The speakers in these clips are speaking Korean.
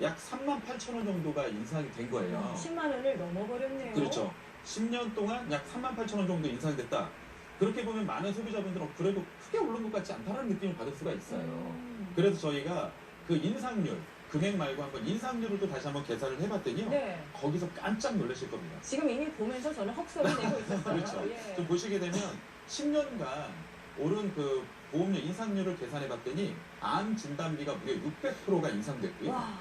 약 38,000원 정도가 인상이 된 거예요. 10만 원을 넘어버렸네요. 그렇죠. 10년 동안 약 38,000원 정도 인상됐다. 그렇게 보면 많은 소비자분들은 그래도 크게 오른 것 같지 않다는 느낌을 받을 수가 있어요. 그래서 저희가 그 인상률, 금액 말고 한번 인상률을 또 다시 한번 계산을 해봤더니요. 네. 거기서 깜짝 놀라실 겁니다. 지금 이미 보면서 저는 헉소리 내고 있었어요. 그렇죠. 예. 좀 보시게 되면 10년간 오른 그 보험료 인상률을 계산해봤더니 암 진단비가 무려 600%가 인상됐고요. 와.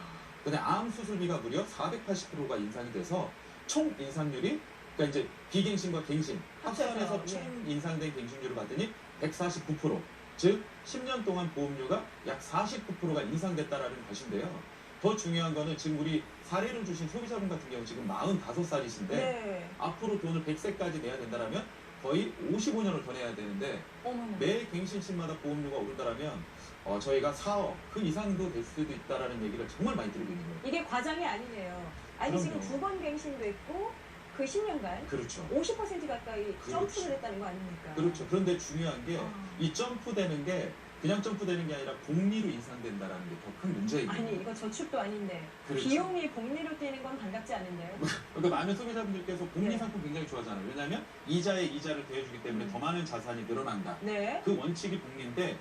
그다음에 암 수술비가 무려 480%가 인상이 돼서 총 인상률이 그러니까 이제 비갱신과 갱신 합산해서 합쳐서, 총 인상된 갱신율을 봤더니 149%, 즉 10년 동안 보험료가 약 49%가 인상됐다라는 것인데요. 더 중요한 거는 지금 우리 사례를 주신 소비자분 같은 경우 지금 45살이신데 네. 앞으로 돈을 100세까지 내야 된다라면 거의 55년을 더 내야 되는데 어머나. 매 갱신치마다 보험료가 오른다라면 저희가 4억 그 이상도 될 수도 있다라는 얘기를 정말 많이 드리고 있는 거예요. 이게 과장이 아니네요. 아니 지금 그럼요. 2번 갱신도 했고 그 10년간 그렇죠. 50% 가까이 그렇죠. 점프를 했다는 거 아닙니까? 그렇죠. 그런데 중요한 게 아. 이 점프되는 게 그냥 점프되는 게 아니라 복리로 인상된다라는 게 더 큰 문제이거든요. 아니 이거 저축도 아닌데 그렇죠. 비용이 복리로 뛰는 건 반갑지 않은데요. 그러니까 많은 소비자분들께서 복리 네. 상품 굉장히 좋아하잖아요. 왜냐하면 이자에 이자를 더해주기 때문에 음. 더 많은 자산이 늘어난다. 네. 그 원칙이 복리인데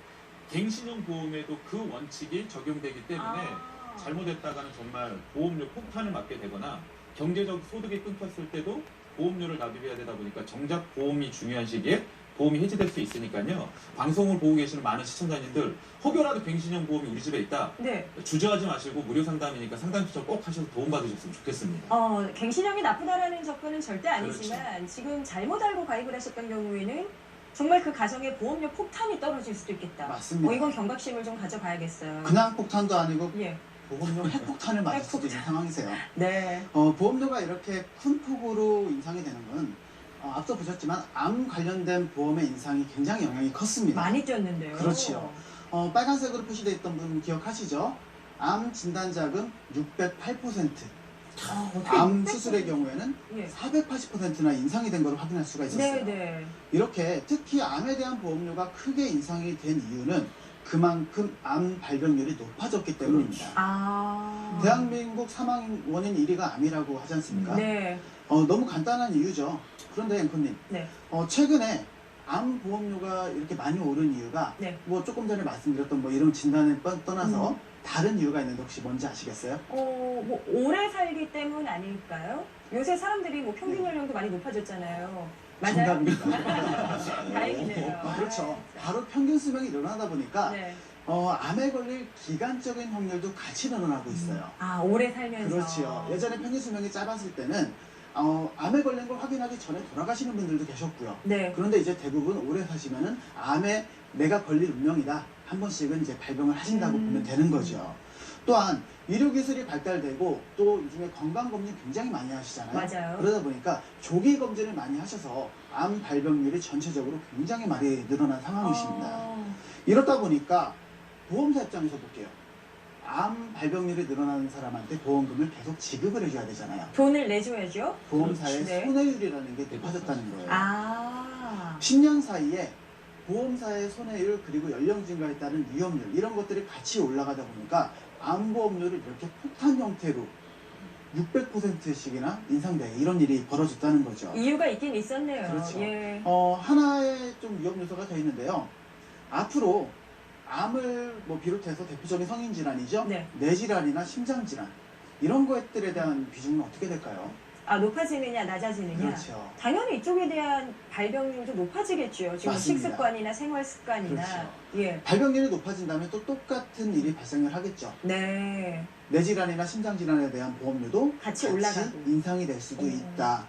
갱신형 보험에도 그 원칙이 적용되기 때문에 아. 잘못했다가는 정말 보험료 폭탄을 맞게 되거나 경제적 소득이 끊겼을 때도 보험료를 납입해야 되다 보니까 정작 보험이 중요한 시기에 보험이 해지될 수 있으니까요. 방송을 보고 계시는 많은 시청자님들 혹여라도 갱신형 보험이 우리 집에 있다. 네. 주저하지 마시고 무료 상담이니까 상담 추천 꼭 하셔서 도움 받으셨으면 좋겠습니다. 갱신형이 나쁘다라는 접근은 절대 아니지만 지금 잘못 알고 가입을 하셨던 경우에는 정말 그 가정의 보험료 폭탄이 떨어질 수도 있겠다. 맞습니다. 이건 경각심을 좀 가져봐야겠어요. 그냥 폭탄도 아니고 예. 보험료 핵폭탄을 맞을 수도 있는 핵폭탄. 상황이세요. 네. 보험료가 이렇게 큰 폭으로 인상이 되는 건 앞서 보셨지만 암 관련된 보험의 인상이 굉장히 영향이 컸습니다. 많이 뛰었는데요. 그렇지요. 빨간색으로 표시되어 있던 분 기억하시죠? 암 진단자금 608%, 암 수술의 경우에는 예. 480%나 인상이 된 것을 확인할 수가 있었어요. 네. 이렇게 특히 암에 대한 보험료가 크게 인상이 된 이유는 그만큼 암 발병률이 높아졌기 때문입니다. 아. 대한민국 사망 원인 1위가 암이라고 하지 않습니까? 네. 너무 간단한 이유죠. 그런데 앵커님, 네. 최근에 암 보험료가 이렇게 많이 오른 이유가 네. 뭐 조금 전에 말씀드렸던 뭐 이런 진단을 떠나서 다른 이유가 있는데 혹시 뭔지 아시겠어요? 뭐 오래 살기 때문 아닐까요? 요새 사람들이 뭐 평균 네. 연령도 많이 높아졌잖아요. 맞아요? 정답입니다. 다행이네요. 그렇죠. 아, 바로 평균 수명이 늘어나다 보니까 네. 암에 걸릴 기간적인 확률도 같이 늘어나고 있어요. 아, 오래 살면서. 그렇지요. 예전에 평균 수명이 짧았을 때는 암에 걸린 걸 확인하기 전에 돌아가시는 분들도 계셨고요. 네. 그런데 이제 대부분 오래 사시면은 암에 내가 걸릴 운명이다. 한 번씩은 이제 발병을 하신다고 보면 되는 거죠. 또한 의료기술이 발달되고 또 요즘에 건강검진 굉장히 많이 하시잖아요. 맞아요. 그러다 보니까 조기 검진을 많이 하셔서 암 발병률이 전체적으로 굉장히 많이 늘어난 상황이십니다. 이렇다 보니까 보험사 입장에서 볼게요. 암 발병률이 늘어나는 사람한테 보험금을 계속 지급을 해줘야 되잖아요. 돈을 내줘야죠. 보험사의 네. 손해율이라는 게 높아졌다는 거예요. 아. 10년 사이에 보험사의 손해율 그리고 연령 증가에 따른 위험률 이런 것들이 같이 올라가다 보니까 암보험료를 이렇게 폭탄 형태로 600%씩이나 인상되게 이런 일이 벌어졌다는 거죠. 이유가 있긴 있었네요. 그렇죠. 예. 하나의 좀 위험 요소가 더 있는데요. 앞으로 암을 뭐 비롯해서 대표적인 성인 질환이죠. 네. 뇌질환이나 심장 질환 이런 것들에 대한 비중은 어떻게 될까요? 아, 높아지느냐, 낮아지느냐. 그렇죠. 당연히 이쪽에 대한 발병률도 높아지겠죠. 지금 맞습니다. 식습관이나 생활 습관이나. 그렇죠. 예. 발병률이 높아진다면 또 똑같은 일이 발생을 하겠죠. 네. 뇌질환이나 심장질환에 대한 보험료도 같이 올라가고. 인상이 될 수도 있다.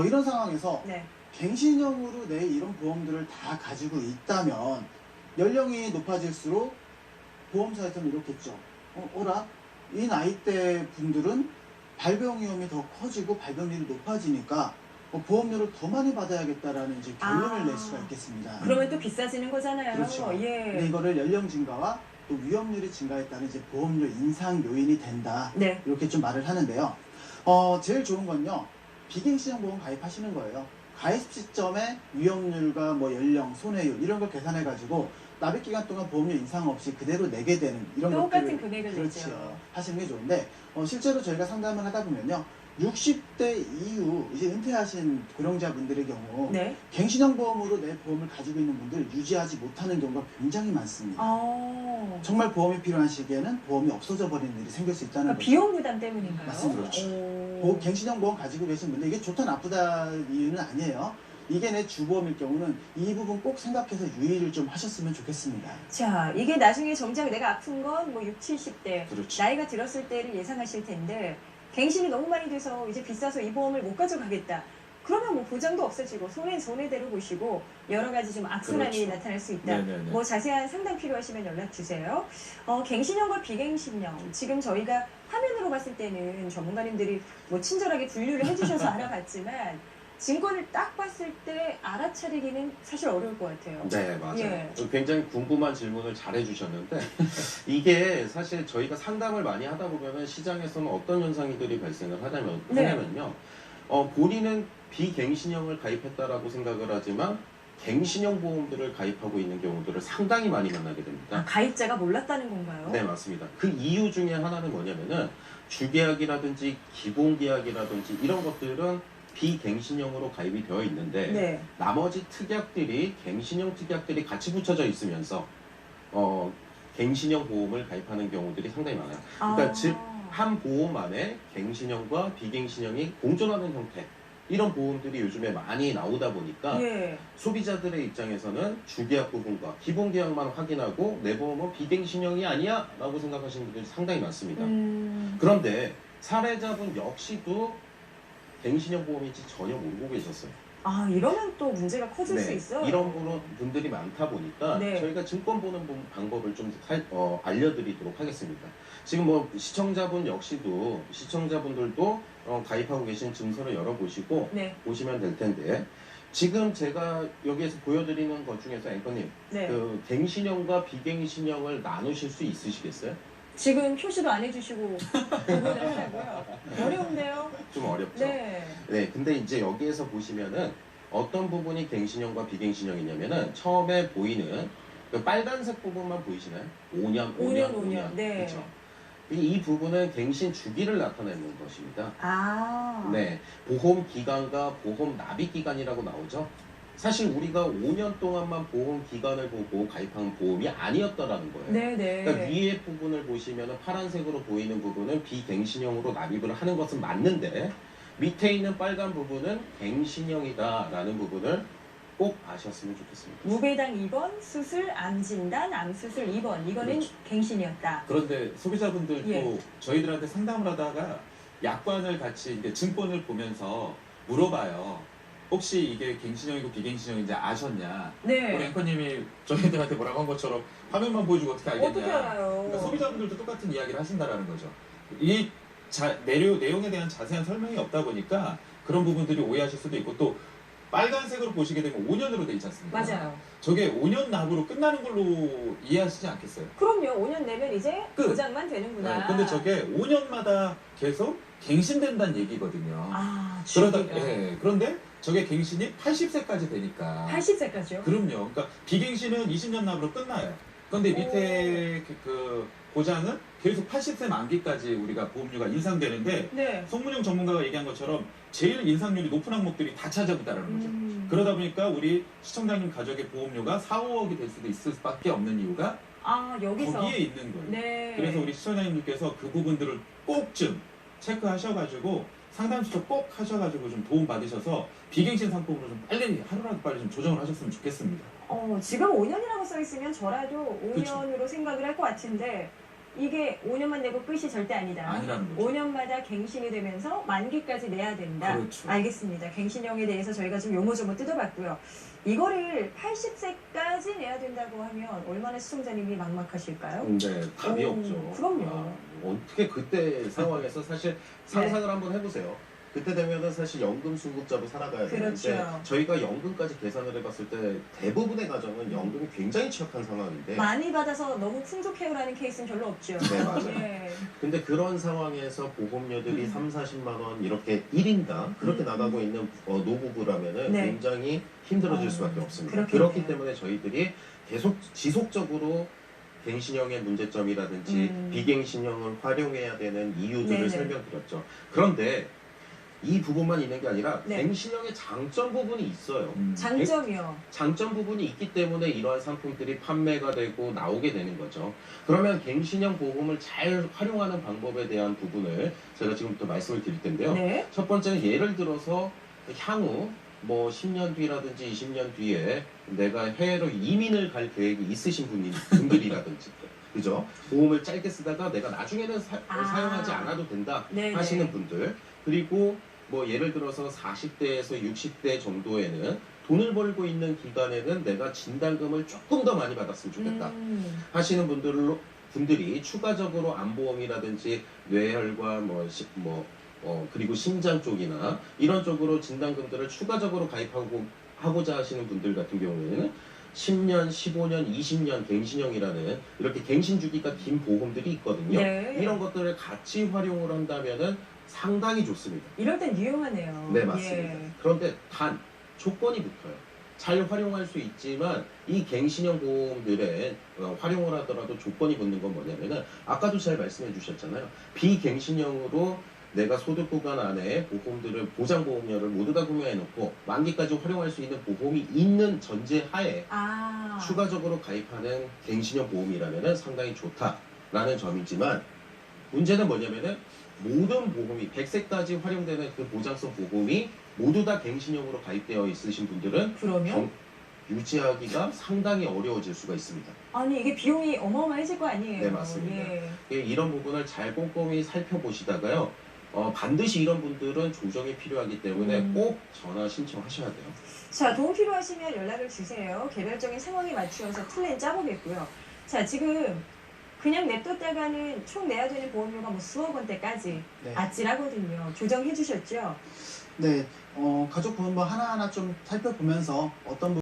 이런 상황에서 네. 갱신형으로 내 이런 보험들을 다 가지고 있다면 연령이 높아질수록 보험사에서는 이렇겠죠. 어라? 이 나이대 분들은 발병 위험이 더 커지고 발병률이 높아지니까 보험료를 더 많이 받아야겠다라는 이제 결론을 낼 수가 있겠습니다. 그러면 또 비싸지는 거잖아요. 그렇죠. 예. 근데 이거를 연령 증가와 또 위험률이 증가에 따른 이제 보험료 인상 요인이 된다. 네. 이렇게 좀 말을 하는데요. 제일 좋은 건요. 비갱신형 보험 가입하시는 거예요. 가입 시점에 위험률과 뭐 연령, 손해율 이런 걸 계산해 가지고 납입 기간 동안 보험료 인상 없이 그대로 내게 되는 이런 똑같은 것들을 금액을 그렇죠. 내죠. 하시는 게 좋은데 실제로 저희가 상담을 하다 보면요. 60대 이후 이제 은퇴하신 고령자분들의 경우 네. 갱신형 보험으로 내 보험을 가지고 있는 분들 유지하지 못하는 경우가 굉장히 많습니다. 정말 보험이 필요한 시기에는 보험이 없어져 버리는 일이 생길 수 있다는 그러니까 거죠. 비용 부담 때문인가요? 맞습니다. 오. 갱신형 보험 가지고 계신 분들 이게 좋다 나쁘다 이유는 아니에요. 이게 내 주보험일 경우는 이 부분 꼭 생각해서 유의를 좀 하셨으면 좋겠습니다. 자, 이게 나중에 정작 내가 아픈 건 뭐 60, 70대 그렇죠. 나이가 들었을 때를 예상하실 텐데 갱신이 너무 많이 돼서 이제 비싸서 이 보험을 못 가져가겠다. 그러면 뭐 보장도 없어지고 손해대로 보시고 여러 가지 좀 악순환이 그렇죠. 나타날 수 있다. 네네네. 뭐 자세한 상담 필요하시면 연락 주세요. 갱신형과 비갱신형 지금 저희가 화면으로 봤을 때는 전문가님들이 뭐 친절하게 분류를 해주셔서 알아봤지만 증권을 딱 봤을 때 알아차리기는 사실 어려울 것 같아요. 네, 맞아요. 예. 굉장히 궁금한 질문을 잘 해주셨는데, 이게 사실 저희가 상담을 많이 하다 보면은 시장에서는 어떤 현상들이 발생을 하냐면요. 본인은 비갱신형을 가입했다라고 생각을 하지만, 갱신형 보험들을 가입하고 있는 경우들을 상당히 많이 만나게 됩니다. 가입자가 몰랐다는 건가요? 네, 맞습니다. 그 이유 중에 하나는 뭐냐면은, 주계약이라든지 기본계약이라든지 이런 것들은 비갱신형으로 가입이 되어 있는데 네. 나머지 특약들이 갱신형 특약들이 같이 붙여져 있으면서 갱신형 보험을 가입하는 경우들이 상당히 많아요. 그러니까 즉 한 보험 안에 갱신형과 비갱신형이 공존하는 형태 이런 보험들이 요즘에 많이 나오다 보니까 예. 소비자들의 입장에서는 주계약 부분과 기본계약만 확인하고 내 보험은 비갱신형이 아니야 라고 생각하시는 분들이 상당히 많습니다. 그런데 사례자분 역시도 갱신형 보험인지 전혀 모르고 계셨어요. 이러면 또 문제가 커질 수 있어요. 이런 분들이 많다 보니까 네. 저희가 증권 보는 방법을 좀 알려드리도록 하겠습니다. 지금 뭐 시청자분들도 가입하고 계신 증서를 열어보시고 네. 보시면 될 텐데 지금 제가 여기에서 보여드리는 것 중에서 앵커님 네. 그 갱신형과 비갱신형을 나누실 수 있으시겠어요? 지금 표시도 안 해주시고 구분을 하라고요. 어려운데요? 좀 어렵죠? 네. 네, 근데 이제 여기에서 보시면은 어떤 부분이 갱신형과 비갱신형이냐면은 처음에 보이는 그 빨간색 부분만 보이시나요? 5년. 네. 그렇죠. 이 부분은 갱신 주기를 나타내는 것입니다. 네, 보험 기간과 보험 납입 기간이라고 나오죠. 사실 우리가 5년 동안만 보험 기간을 보고 가입한 보험이 아니었다라는 거예요. 네네. 그러니까 위에 부분을 보시면 파란색으로 보이는 부분은 비갱신형으로 납입을 하는 것은 맞는데 밑에 있는 빨간 부분은 갱신형이다라는 부분을 꼭 아셨으면 좋겠습니다. 무배당 2번, 수술, 암진단, 암수술 2번. 이거는 그렇죠. 갱신이었다. 그런데 소비자분들도 예. 저희들한테 상담을 하다가 약관을 같이 이제 증권을 보면서 물어봐요. 혹시 이게 갱신형이고 비갱신형인지 아셨냐? 우리 네. 앵커님이 저희들한테 뭐라고 한 것처럼 화면만 보여주고 어떻게 알겠냐? 어떻게 알아요? 그러니까 소비자분들도 똑같은 이야기를 하신다라는 거죠. 이 내용에 대한 자세한 설명이 없다 보니까 그런 부분들이 오해하실 수도 있고 또 빨간색으로 보시게 되면 5년으로 돼 있지 않습니까? 맞아요. 저게 5년 납으로 끝나는 걸로 이해하시지 않겠어요? 그럼요. 5년 내면 이제 끝. 보장만 되는구나. 근데 저게 5년마다 계속 갱신된다는 얘기거든요. 주기가. 그런데 저게 갱신이 80세까지 되니까. 80세까지요? 그럼요. 그러니까 비갱신은 20년 납으로 끝나요. 그런데 밑에 그 보장은 계속 80세 만기까지 우리가 보험료가 인상되는데 네. 송문영 전문가가 얘기한 것처럼 제일 인상률이 높은 항목들이 다 차지하고 있다는 거죠. 그러다 보니까 우리 시청자님 가족의 보험료가 4, 5억이 될 수도 있을 수밖에 없는 이유가 여기서. 거기에 있는 거예요. 네. 그래서 우리 시청자님들께서 그 부분들을 꼭 좀 체크하셔가지고 상담 수첩 꼭 하셔가지고 좀 도움 받으셔서 비갱신 상품으로 좀 빨리 하루라도 빨리 좀 조정을 하셨으면 좋겠습니다. 지금 5년이라고 써 있으면 저라도 5년으로 생각을 할 것 같은데 이게 5년만 내고 끝이 절대 아니다. 아니라는 거죠. 5년마다 갱신이 되면서 만기까지 내야 된다. 그렇죠. 알겠습니다. 갱신형에 대해서 저희가 좀 요모조모 뜯어봤고요. 이거를 80세까지 내야 된다고 하면 얼마나 시청자님이 막막하실까요? 근데 답이 없죠. 그럼요. 어떻게 그때 상황에서 사실 상상을 한번 해보세요. 그때 되면은 사실 연금 수급자로 살아가야 그렇죠. 되는데 저희가 연금까지 계산을 해봤을 때 대부분의 가정은 연금이 굉장히 취약한 상황인데 많이 받아서 너무 풍족해요라는 케이스는 별로 없죠. 네, 맞아요. 예. 근데 그런 상황에서 보험료들이 3, 40만 원 이렇게 1인당 그렇게 나가고 있는 노부부라면은 네. 굉장히 힘들어질 수밖에 없습니다. 그렇겠네요. 그렇기 때문에 저희들이 계속 지속적으로 갱신형의 문제점이라든지 비갱신형을 활용해야 되는 이유들을 네네. 설명드렸죠. 그런데 이 부분만 있는 게 아니라 네. 갱신형의 장점 부분이 있어요. 장점이요. 장점 부분이 있기 때문에 이러한 상품들이 판매가 되고 나오게 되는 거죠. 그러면 갱신형 보험을 잘 활용하는 방법에 대한 부분을 제가 지금부터 말씀을 드릴 텐데요. 네. 첫 번째는 예를 들어서 향후 뭐 10년 뒤라든지 20년 뒤에 내가 해외로 이민을 갈 계획이 있으신 분들이라든지 그죠? 보험을 짧게 쓰다가 내가 나중에는 사용하지 않아도 된다 네네. 하시는 분들, 그리고 뭐 예를 들어서 40대에서 60대 정도에는 돈을 벌고 있는 기간에는 내가 진단금을 조금 더 많이 받았으면 좋겠다 하시는 분들이 추가적으로 암보험이라든지 뇌혈관 그리고 심장 쪽이나 이런 쪽으로 진단금들을 추가적으로 가입하고자 하시는 분들 같은 경우에는 10년, 15년, 20년 갱신형이라는 이렇게 갱신 주기가 긴 보험들이 있거든요. 네. 이런 것들을 같이 활용을 한다면은 상당히 좋습니다. 이럴 땐 유용하네요. 네, 맞습니다. 예. 그런데 단 조건이 붙어요. 잘 활용할 수 있지만 이 갱신형 보험들에 활용을 하더라도 조건이 붙는 건 뭐냐면은 아까도 잘 말씀해 주셨잖아요. 비갱신형으로 내가 소득 구간 안에 보험들을 보장보험료를 모두 다 구매해 놓고 만기까지 활용할 수 있는 보험이 있는 전제하에 추가적으로 가입하는 갱신형 보험이라면은 상당히 좋다라는 점이지만 문제는 뭐냐면은 모든 보험이 100세까지 활용되는 그 보장성 보험이 모두 다 갱신형으로 가입되어 있으신 분들은 그러면? 유지하기가 상당히 어려워질 수가 있습니다. 아니 이게 비용이 어마어마해질 거 아니에요. 네, 맞습니다. 예. 이런 부분을 잘 꼼꼼히 살펴보시다가요. 반드시 이런 분들은 조정이 필요하기 때문에 꼭 전화 신청하셔야 돼요. 자, 도움 필요하시면 연락을 주세요. 개별적인 상황에 맞추어서 플랜 짜보겠고요. 자, 지금 그냥 냅뒀다가는 총 내야 되는 보험료가 뭐 수억 원대까지 네. 아찔하거든요. 조정해 주셨죠? 네, 가족 보험료 하나하나 좀 살펴보면서 어떤